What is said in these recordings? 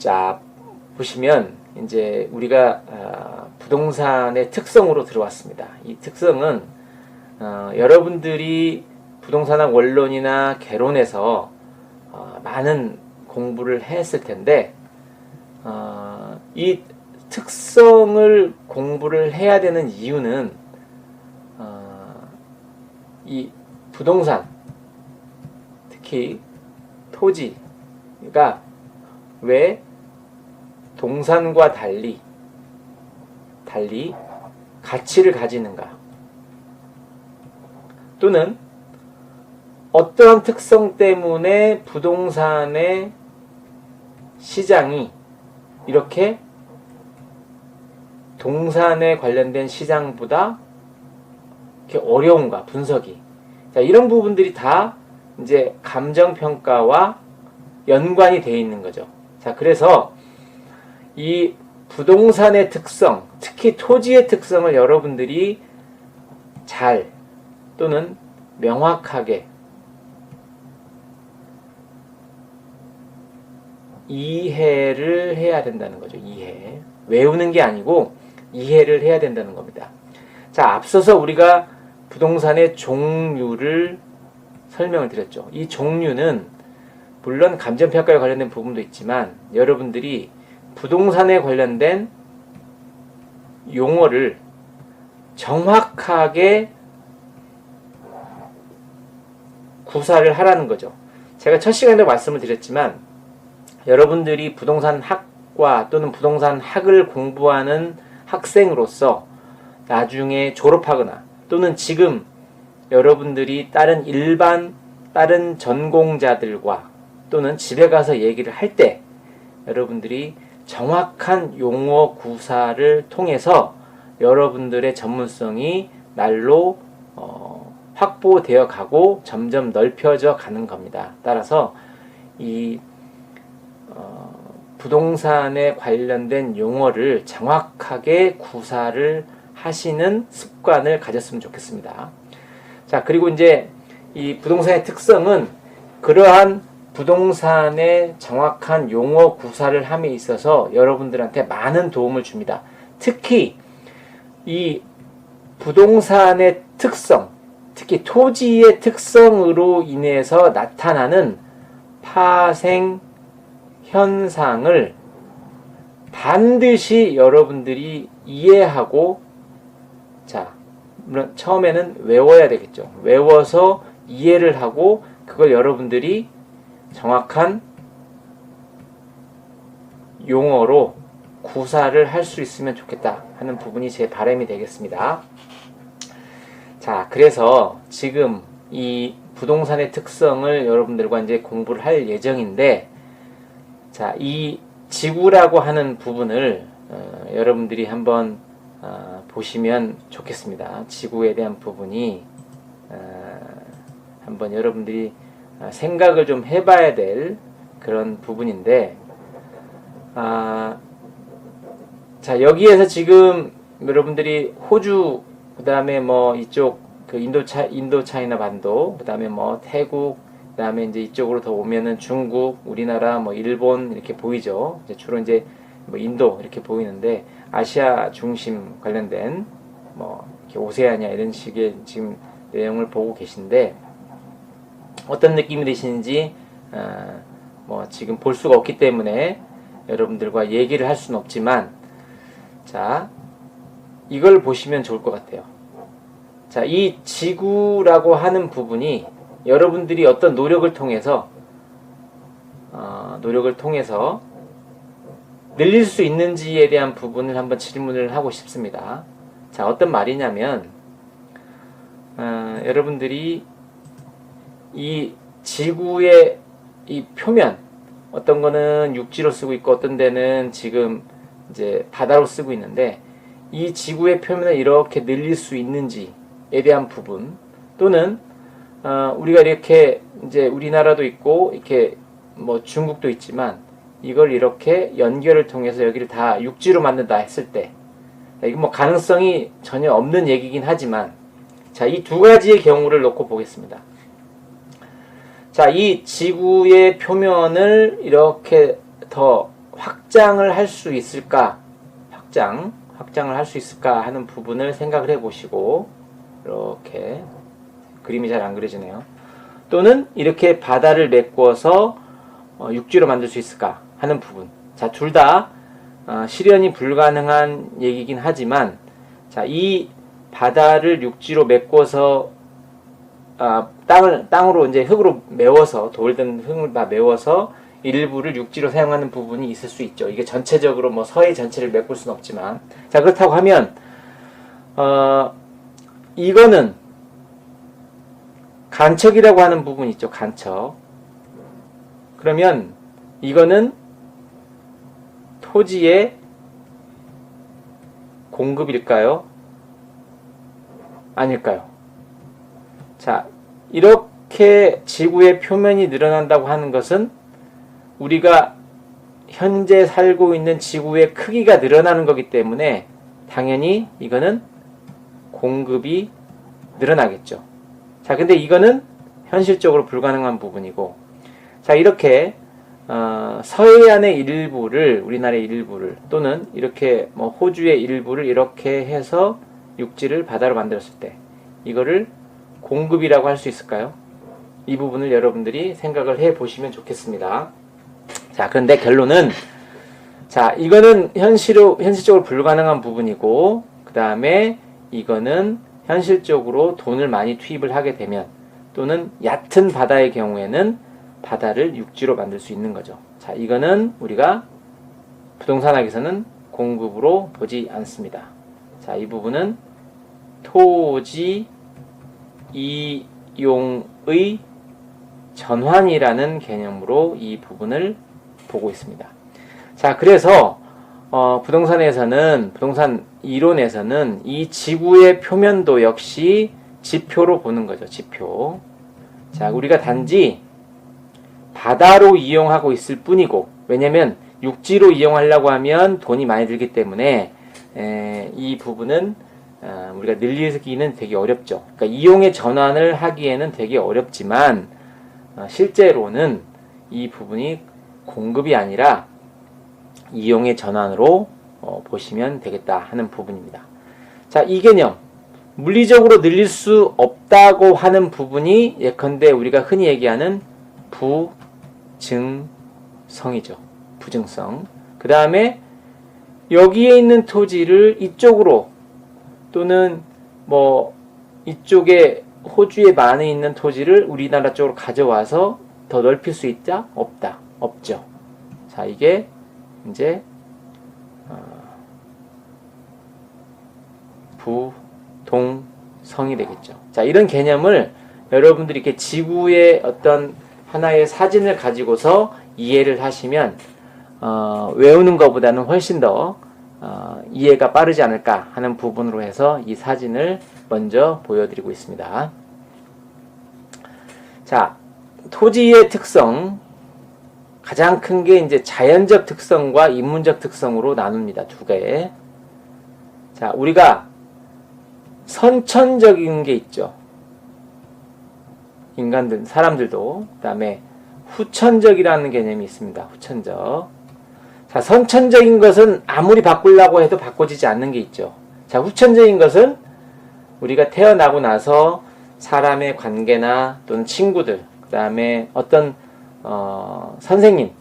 자, 보시면 이제 우리가 부동산의 특성으로 들어왔습니다. 이 특성은 여러분들이 부동산학 원론이나 개론에서 많은 공부를 했을 텐데 이 특성을 공부를 해야 되는 이유는 이 부동산, 특히 토지가 왜 동산과 달리 가치를 가지는가, 또는 어떠한 특성 때문에 부동산의 시장이 이렇게 동산에 관련된 시장보다 이렇게 어려운가, 분석이. 자, 이런 부분들이 다 이제 감정평가와 연관이 되어 있는 거죠. 자, 그래서 이 부동산의 특성, 특히 토지의 특성을 여러분들이 잘 또는 명확하게 이해를 해야 된다는 거죠. 이해. 외우는 게 아니고 이해를 해야 된다는 겁니다. 자, 앞서서 우리가 부동산의 종류를 설명을 드렸죠. 이 종류는 물론 감정평가에 관련된 부분도 있지만 여러분들이 부동산에 관련된 용어를 정확하게 구사를 하라는 거죠. 제가 첫 시간에도 말씀을 드렸지만 여러분들이 부동산 학과 또는 부동산 학을 공부하는 학생으로서 나중에 졸업하거나 또는 지금 여러분들이 다른 전공자들과 또는 집에 가서 얘기를 할 때 여러분들이 정확한 용어 구사를 통해서 여러분들의 전문성이 날로 확보되어 가고 점점 넓혀져 가는 겁니다. 따라서 이 부동산에 관련된 용어를 정확하게 구사를 하시는 습관을 가졌으면 좋겠습니다. 자, 그리고 이제 이 부동산의 특성은 그러한 부동산의 정확한 용어 구사를 함에 있어서 여러분들한테 많은 도움을 줍니다. 특히 이 부동산의 특성, 특히 토지의 특성으로 인해서 나타나는 파생 현상을 반드시 여러분들이 이해하고, 자, 물론 처음에는 외워야 되겠죠. 외워서 이해를 하고 그걸 여러분들이 정확한 용어로 구사를 할 수 있으면 좋겠다 하는 부분이 제 바람이 되겠습니다. 자, 그래서 지금 이 부동산의 특성을 여러분들과 이제 공부를 할 예정인데, 자, 이 지구라고 하는 부분을 여러분들이 한번 보시면 좋겠습니다. 지구에 대한 부분이 한번 여러분들이 생각을 좀 해봐야 될 그런 부분인데, 자, 여기에서 지금 여러분들이 호주, 그 다음에 뭐 이쪽 그 인도 차이나 반도, 그 다음에 뭐 태국, 그 다음에 이제 이쪽으로 더 오면은 중국, 우리나라, 뭐 일본 이렇게 보이죠. 이제 주로 이제 뭐 인도 이렇게 보이는데, 아시아 중심 관련된 뭐 이렇게 오세아니아 이런 식의 지금 내용을 보고 계신데, 어떤 느낌이 드시는지 뭐 지금 볼 수가 없기 때문에 여러분들과 얘기를 할 수는 없지만, 자, 이걸 보시면 좋을 것 같아요. 자, 이 지구라고 하는 부분이 여러분들이 어떤 노력을 통해서 늘릴 수 있는지에 대한 부분을 한번 질문을 하고 싶습니다. 자, 어떤 말이냐면, 여러분들이 이 지구의 이 표면, 어떤 거는 육지로 쓰고 있고 어떤 데는 지금 이제 바다로 쓰고 있는데, 이 지구의 표면을 이렇게 늘릴 수 있는지에 대한 부분, 또는 우리가 이렇게 이제 우리나라도 있고 이렇게 뭐 중국도 있지만 이걸 이렇게 연결을 통해서 여기를 다 육지로 만든다 했을 때, 이거 뭐 가능성이 전혀 없는 얘기긴 하지만, 자, 이 두 가지의 경우를 놓고 보겠습니다. 자, 이 지구의 표면을 이렇게 더 확장을 할 수 있을까? 확장을 할 수 있을까 하는 부분을 생각을 해보시고, 이렇게 그림이 잘 안 그려지네요. 또는 이렇게 바다를 메꾸어서 육지로 만들 수 있을까 하는 부분. 자, 둘 다 실현이 불가능한 얘기긴 하지만, 자, 이 바다를 육지로 메꿔서 땅으로 이제 흙으로 메워서, 돌든 흙을 다 메워서 일부를 육지로 사용하는 부분이 있을 수 있죠. 이게 전체적으로 뭐 서해 전체를 메꿀 수는 없지만, 자, 그렇다고 하면 이거는 간척이라고 하는 부분이 있죠. 간척. 그러면 이거는 토지의 공급일까요? 아닐까요? 자, 이렇게 지구의 표면이 늘어난다고 하는 것은 우리가 현재 살고 있는 지구의 크기가 늘어나는 거기 때문에 당연히 이거는 공급이 늘어나겠죠. 자, 근데 이거는 현실적으로 불가능한 부분이고, 자, 이렇게 서해안의 일부를, 우리나라의 일부를, 또는 이렇게 뭐 호주의 일부를 이렇게 해서 육지를 바다로 만들었을 때 이거를 공급이라고 할 수 있을까요? 이 부분을 여러분들이 생각을 해 보시면 좋겠습니다. 자, 그런데 결론은, 자, 이거는 현실적으로 불가능한 부분이고, 그 다음에 이거는 현실적으로 돈을 많이 투입을 하게 되면, 또는 얕은 바다의 경우에는 바다를 육지로 만들 수 있는 거죠. 자, 이거는 우리가 부동산학에서는 공급으로 보지 않습니다. 자, 이 부분은 토지 이용의 전환이라는 개념으로 이 부분을 보고 있습니다. 자, 그래서 부동산 이론에서는 이 지구의 표면도 역시 지표로 보는 거죠. 지표. 자, 우리가 단지 바다로 이용하고 있을 뿐이고, 왜냐면 육지로 이용하려고 하면 돈이 많이 들기 때문에 이 부분은 우리가 늘리기는 되게 어렵죠. 그러니까 이용의 전환을 하기에는 되게 어렵지만 실제로는 이 부분이 공급이 아니라 이용의 전환으로 보시면 되겠다 하는 부분입니다. 자, 이 개념, 물리적으로 늘릴 수 없다고 하는 부분이 예컨대 우리가 흔히 얘기하는 부증성이죠. 부증성. 그 다음에 여기에 있는 토지를 이쪽으로, 또는 뭐 이쪽에 호주에 많이 있는 토지를 우리나라 쪽으로 가져와서 더 넓힐 수 있다? 없다. 없죠. 자, 이게 이제 부동성이 되겠죠. 자, 이런 개념을 여러분들이 이렇게 지구의 어떤 하나의 사진을 가지고서 이해를 하시면 외우는 것보다는 훨씬 더 이해가 빠르지 않을까 하는 부분으로 해서 이 사진을 먼저 보여드리고 있습니다. 자, 토지의 특성, 가장 큰 게 이제 자연적 특성과 인문적 특성으로 나눕니다. 두 개. 자, 우리가 선천적인 게 있죠. 인간들, 사람들도. 그 다음에 후천적이라는 개념이 있습니다. 후천적. 자, 선천적인 것은 아무리 바꾸려고 해도 바꿔지지 않는 게 있죠. 자, 후천적인 것은 우리가 태어나고 나서 사람의 관계나 또는 친구들, 그 다음에 어떤 선생님을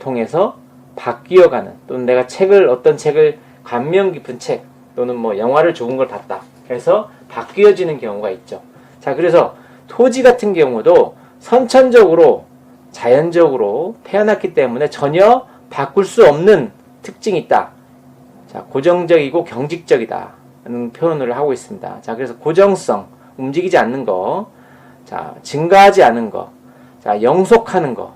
통해서 바뀌어가는, 또는 내가 어떤 책을 감명 깊은 책, 또는 뭐 영화를 좋은 걸 봤다 그래서 바뀌어지는 경우가 있죠. 자, 그래서 토지 같은 경우도 선천적으로 자연적으로 태어났기 때문에 전혀 바꿀 수 없는 특징이 있다. 자, 고정적이고 경직적이다 하는 표현을 하고 있습니다. 자, 그래서 고정성, 움직이지 않는 거, 자, 증가하지 않은 거, 자, 영속하는 거,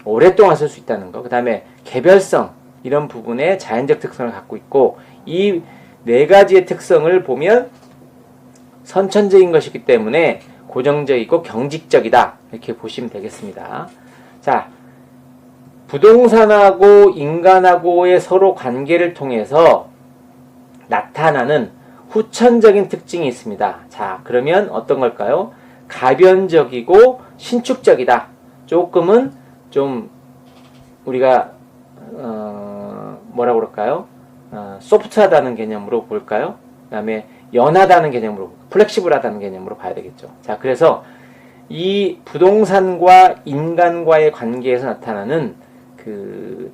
오랫동안 쓸 수 있다는 거, 그 다음에 개별성, 이런 부분에 자연적 특성을 갖고 있고, 이 네 가지의 특성을 보면 선천적인 것이기 때문에 고정적이고 경직적이다, 이렇게 보시면 되겠습니다. 자, 부동산하고 인간하고의 서로 관계를 통해서 나타나는 후천적인 특징이 있습니다. 자, 그러면 어떤 걸까요? 가변적이고 신축적이다. 조금은 좀 우리가 뭐라고 그럴까요? 소프트하다는 개념으로 볼까요? 그 다음에 연하다는 개념으로, 플렉시블하다는 개념으로 봐야 되겠죠. 자, 그래서 이 부동산과 인간과의 관계에서 나타나는 그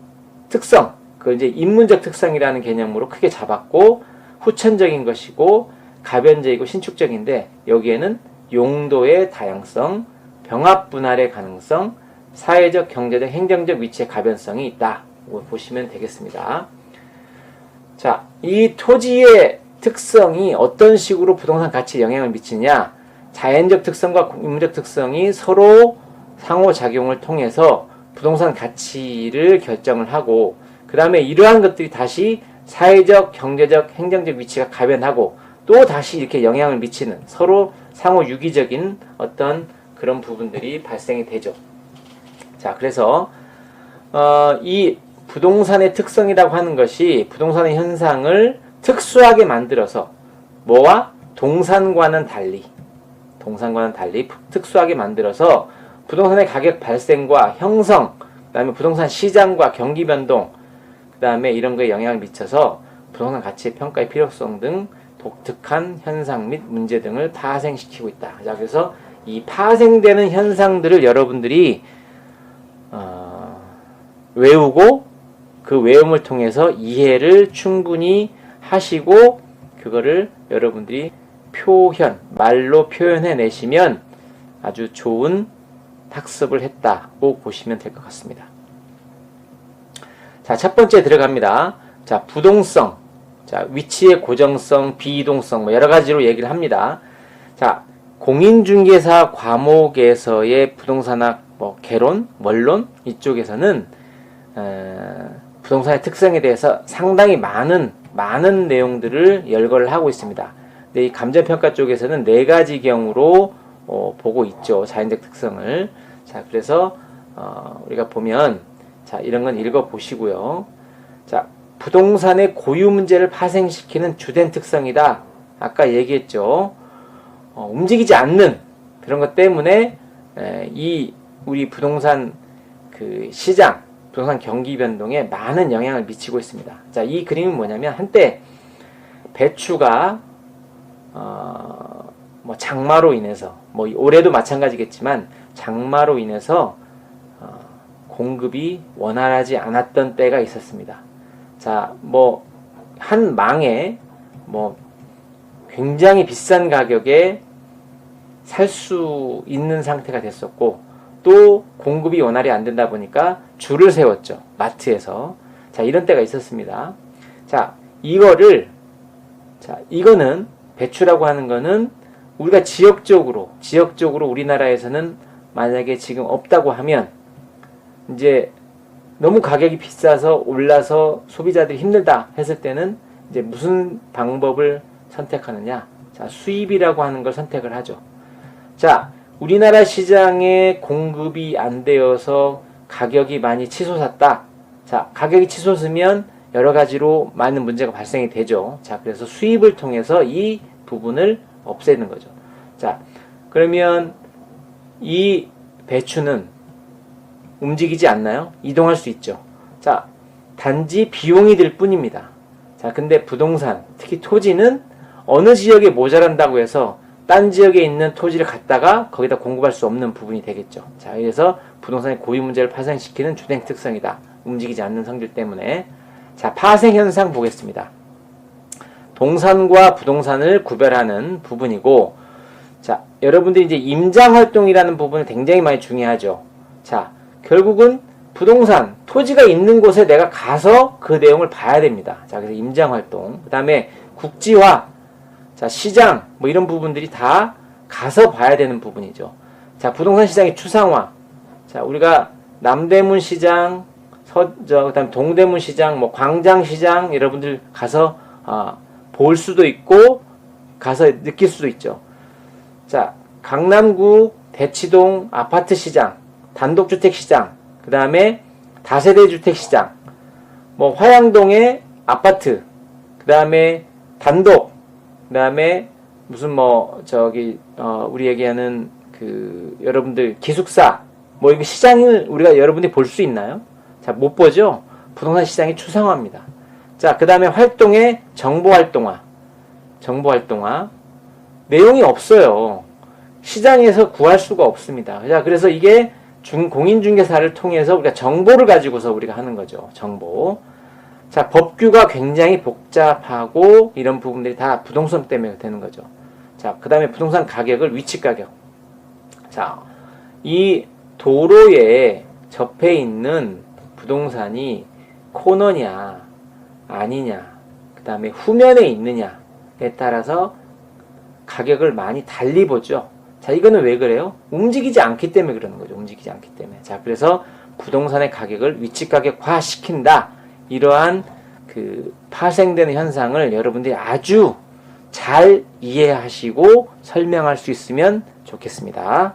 특성, 그 이제 인문적 특성이라는 개념으로 크게 잡았고, 후천적인 것이고, 가변적이고 신축적인데, 여기에는 용도의 다양성, 병합 분할의 가능성, 사회적, 경제적, 행정적 위치의 가변성이 있다. 보시면 되겠습니다. 자, 이 토지의 특성이 어떤 식으로 부동산 가치에 영향을 미치냐? 자연적 특성과 인문적 특성이 서로 상호작용을 통해서 부동산 가치를 결정을 하고, 그 다음에 이러한 것들이 다시 사회적, 경제적, 행정적 위치가 가변하고, 또 다시 이렇게 영향을 미치는 서로 상호 유기적인 어떤 그런 부분들이 발생이 되죠. 자, 그래서 이 부동산의 특성이라고 하는 것이 부동산의 현상을 특수하게 만들어서 뭐와 동산과는 달리 특수하게 만들어서 부동산의 가격 발생과 형성, 그 다음에 부동산 시장과 경기 변동, 그 다음에 이런 거에 영향을 미쳐서 부동산 가치의 평가의 필요성 등 독특한 현상 및 문제 등을 파생시키고 있다. 자, 그래서 이 파생되는 현상들을 여러분들이 외우고 그 외움을 통해서 이해를 충분히 하시고 그거를 여러분들이 말로 표현해 내시면 아주 좋은 학습을 했다고 보시면 될 것 같습니다. 자, 첫 번째 들어갑니다. 자, 부동성. 자, 위치의 고정성, 비이동성, 뭐 여러 가지로 얘기를 합니다. 자, 공인중개사 과목에서의 부동산학 개론, 원론 이쪽에서는 부동산의 특성에 대해서 상당히 많은 내용들을 열거를 하고 있습니다. 근데 이 감정평가 쪽에서는 4가지경으로 보고 있죠. 자연적 특성을. 자, 그래서 우리가 보면 자, 이런 건 읽어 보시고요. 자, 부동산의 고유 문제를 파생시키는 주된 특성이다. 아까 얘기했죠. 움직이지 않는 그런 것 때문에 우리 부동산 그 시장, 부동산 경기 변동에 많은 영향을 미치고 있습니다. 자, 이 그림은 뭐냐면 한때 배추가 장마로 인해서 올해도 마찬가지겠지만 장마로 인해서 공급이 원활하지 않았던 때가 있었습니다. 자, 한 망에 굉장히 비싼 가격에 살 수 있는 상태가 됐었고, 또 공급이 원활히 안 된다 보니까 줄을 세웠죠. 마트에서. 자, 이런 때가 있었습니다. 자, 이거는 배추라고 하는 거는 우리가 지역적으로 우리나라에서는 만약에 지금 없다고 하면 이제 너무 가격이 비싸서 올라서 소비자들이 힘들다 했을 때는 이제 무슨 방법을 선택하느냐? 자, 수입이라고 하는 걸 선택을 하죠. 자, 우리나라 시장에 공급이 안 되어서 가격이 많이 치솟았다. 자, 가격이 치솟으면 여러 가지로 많은 문제가 발생이 되죠. 자, 그래서 수입을 통해서 이 부분을 없애는 거죠. 자, 그러면 이 배추는 움직이지 않나요? 이동할 수 있죠. 자, 단지 비용이 들 뿐입니다. 자, 근데 부동산, 특히 토지는 어느 지역에 모자란다고 해서 딴 지역에 있는 토지를 갖다가 거기다 공급할 수 없는 부분이 되겠죠. 자, 그래서 부동산의 고유 문제를 파생시키는 주된 특성이다. 움직이지 않는 성질 때문에. 자, 파생 현상 보겠습니다. 동산과 부동산을 구별하는 부분이고, 자, 여러분들이 이제 임장 활동이라는 부분을 굉장히 많이 중요하죠. 자, 결국은 부동산, 토지가 있는 곳에 내가 가서 그 내용을 봐야 됩니다. 자, 그래서 임장 활동. 그 다음에 국지화, 자, 시장, 이런 부분들이 다 가서 봐야 되는 부분이죠. 자, 부동산 시장의 추상화. 자, 우리가 남대문 시장, 그다음 동대문 시장, 광장 시장, 여러분들 가서 볼 수도 있고 가서 느낄 수도 있죠. 자, 강남구 대치동 아파트 시장, 단독주택 시장, 그 다음에 다세대 주택 시장, 화양동의 아파트, 그 다음에 단독, 그 다음에 무슨 우리 얘기하는 여러분들 기숙사, 이거 시장을 우리가 여러분들이 볼 수 있나요? 자, 못 보죠? 부동산 시장이 추상화입니다. 자, 그 다음에 활동의 정보활동화. 정보활동화. 내용이 없어요. 시장에서 구할 수가 없습니다. 자, 그래서 이게 공인중개사를 통해서 우리가 정보를 가지고서 우리가 하는 거죠. 정보. 자, 법규가 굉장히 복잡하고 이런 부분들이 다 부동산 때문에 되는 거죠. 자, 그 다음에 부동산 가격을 위치 가격. 자, 이 도로에 접해 있는 부동산이 코너냐 아니냐, 그 다음에 후면에 있느냐에 따라서 가격을 많이 달리 보죠. 자, 이거는 왜 그래요? 움직이지 않기 때문에 그러는 거죠. 움직이지 않기 때문에. 자, 그래서 부동산의 가격을 위치 가격화 시킨다. 이러한 그 파생되는 현상을 여러분들이 아주 잘 이해하시고 설명할 수 있으면 좋겠습니다.